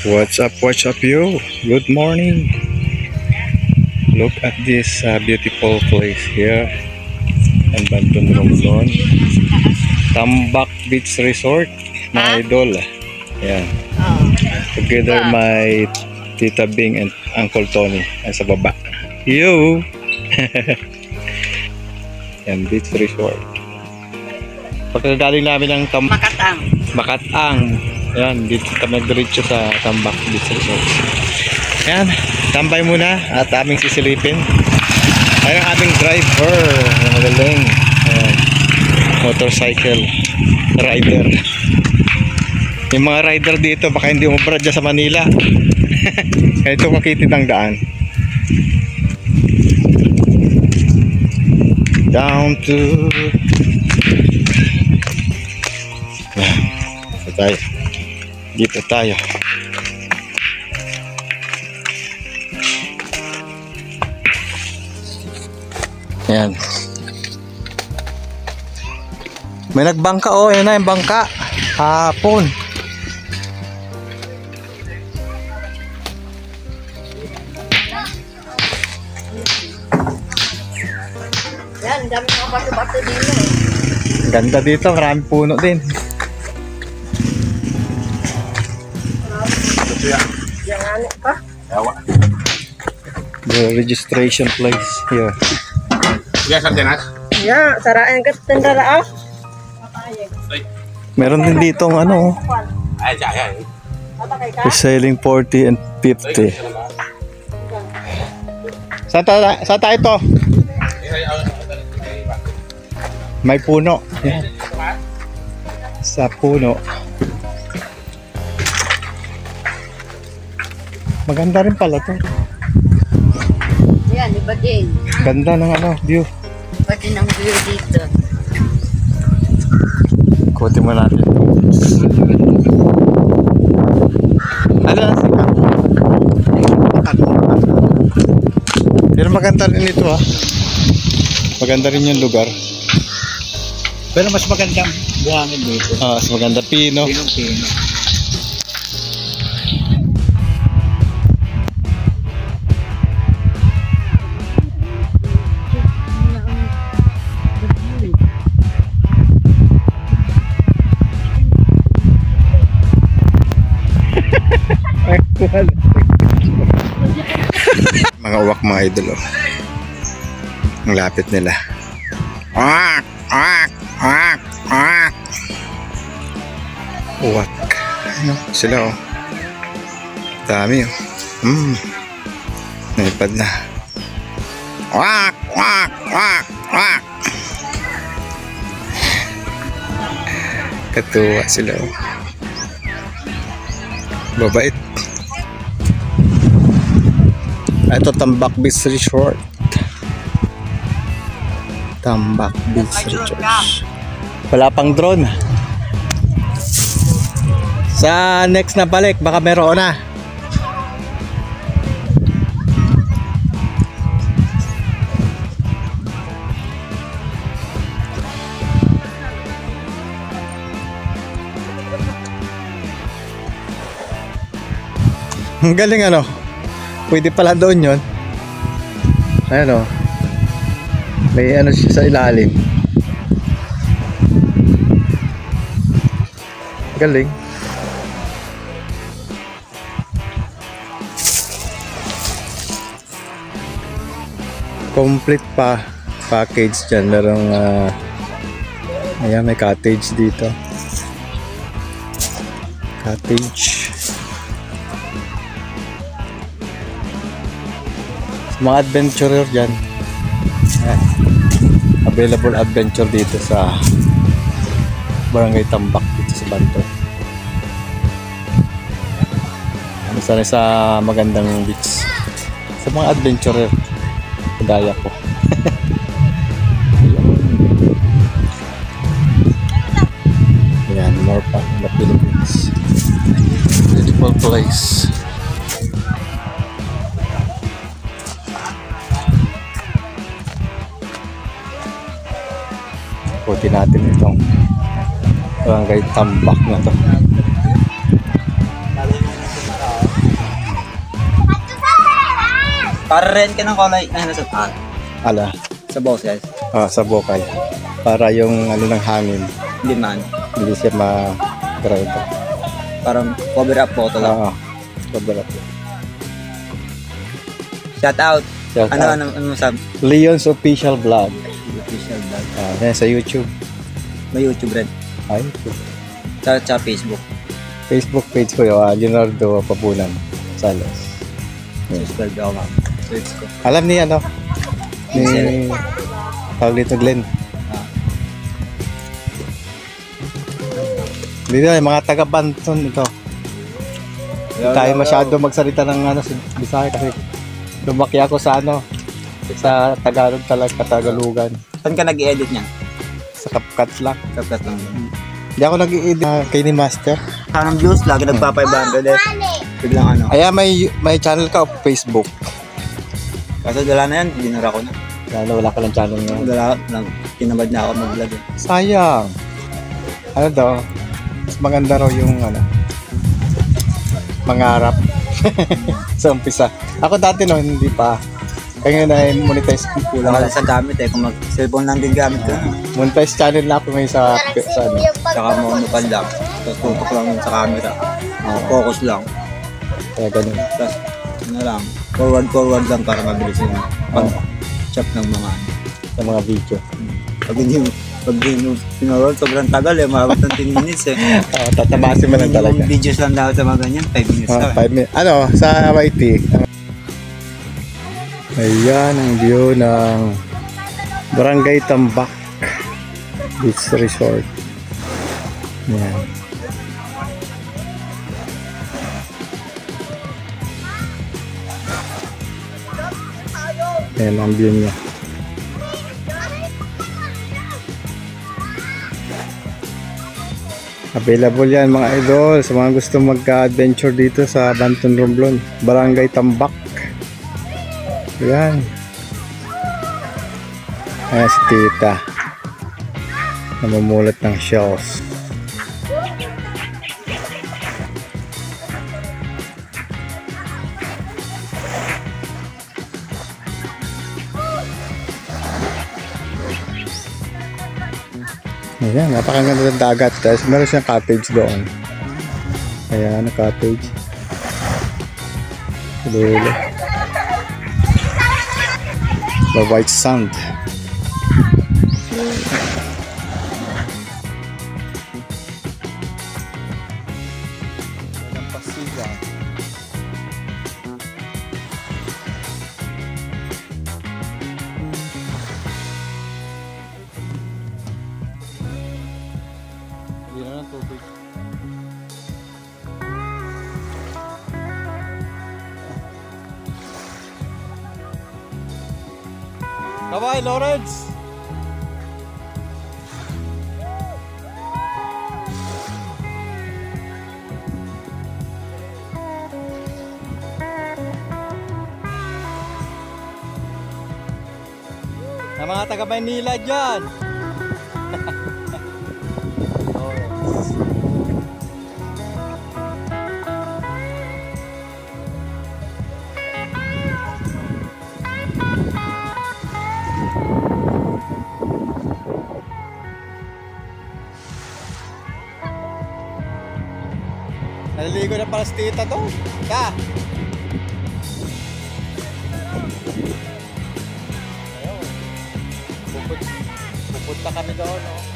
What's up, you? Good morning. Look at this beautiful place here in Banton, Romblon. Tambak Beach Resort, mga idol. Yan. Together my Tita Bing and Uncle Tony. Yan sa baba. Yo! Yan, Beach Resort. Pagkagaling namin ng Makatang. Yan, dito kami diretso sa Tambak Beach Resort. Yan, tambay muna at aming sisilipin. Ayan ang aming driver. Magaling. Ayan, motorcycle rider. Yung mga rider dito baka hindi umubra dyan sa Manila. Kaya ito makitid ang daan. Down to dito tayo. Ayan. May nagbangka, oh, yun na yung bangka. Hapon. Yan, dami ng bato-bato dito. Ganda dito, maraming puno din. Yang ano pa? The registration place here. Ya, Santenas. Ya, saraan ka tendara ah. Meron din dito ang ano, Ay, ay. selling 40 and 50. Saan tayo ito? May puno. Yan. Sa puno. Maganda rin pala to. Yan, iba din. Ganda ng ano, view. Iba din ang view dito. Kutin mo natin. Ano na sika? Pero maganda rin ito, ha. Maganda rin yung lugar. Pero mas magandang buhangin dito. Mas maganda pino. Pinong-pino. Mga uwak, mga idol, oh. Ang lapit nila. Uwak! Uwak. Ano sila, oh. Dami, oh. Naipad na. Uwak! Katuwa sila, oh. Babait. Ito, Tambak Beach Resort. Tambak Beach Resort. Wala pang drone. Sa next na balik, baka meron na. Ang galing, ano? Pwede pala doon yun. Ayan, o. May ano siya sa ilalim. Galing. Complete pa package dyan. Merong ayan, may cottage dito. Cottage. Mga adventurer dyan. Ayan. Available adventure dito sa Barangay Tambak dito sa Banton. Sana sa magandang beach. Sa mga adventurer kagaya ko. Ayan, more pa in the Philippines. Beautiful place. Ikutin natin itong Barangay Tambak na to. Para rin ka ng kulay na nasa taas. Ala, Sa boses. sa bokal. Para yung ano ng hangin, Hindi man. hindi siya ma-ground. Parang cover up photo lang. Oo. Sobrang. Shout out. Shout out. Ano sabi? Leon's Official Vlog. Official vlog. Yan sa YouTube. May YouTube rin. Ay, Sa Facebook. Facebook page ko yung Leonardo Papunan Salas. Subscribe ako ma'am. Search ko. Alam ni ano? Ni tawag dito Glenn. Dito yung mga taga-Banton ito. Hindi tayo masyado magsalita ng ano sa Bisaya kasi lumaki ako sa ano sa Tagalog talaga, Tagalugan. Saan ka nag-i-edit niyan? Sa CapCut lang. Kapkat lang. Hindi ako nag-i-edit kay ni Master. Parang views, lagi nagpa-500 eh. Biglang ano. Ayan, may channel ka o Facebook. Kaso dala na yan, dinara ko na. Lalo wala ka ng channel ngayon. Dala, kinabad na ako mag-vlog eh. Sayang. Ano daw? Mas maganda raw yung ano, mangarap. Sa umpisa. Ako dati no, hindi pa. Kaya nga na-monetize ko Kulang lang. ka sa gamit eh. Kung mag-cellphone lang din gamit ko. Monetize channel na ako ngayon sa ano. Tsaka monopal lang. Tapos tutok lang yun sa camera. Focus lang. Kaya ganun. Tapos ano lang. Forward lang para mabilis yung pag-chop ng mga ano. Sa mga video. Pag hindi mo pinoroll, sobrang tagal eh. Mahabot ng 10 minutes eh. Tatamasin mo lang talaga. Yung videos lang dapat sa mga ganyan, 5 minutes lang. 5 minutes. Ano, sa YT. Ayan ang view ng Barangay Tambak Beach Resort. Ayan. Ayan ang view niya. Available yan mga idol sa mga gusto magka-adventure dito sa Banton Romblon, Barangay Tambak. Ayan. Ayan si tita namumulat ng shells. Ayan, napakaganda ng dagat. Tapos meron siyang cottage doon. Ayan, ang cottage. Dulo. The white sand. Walang pasigan. Hindi na ng tubig. Bye-bye, Lawrence! Ang mga taga-Maynila dyan! Naliligo na para sa tita to. Ka! Ayun. Pupunta kami doon, no?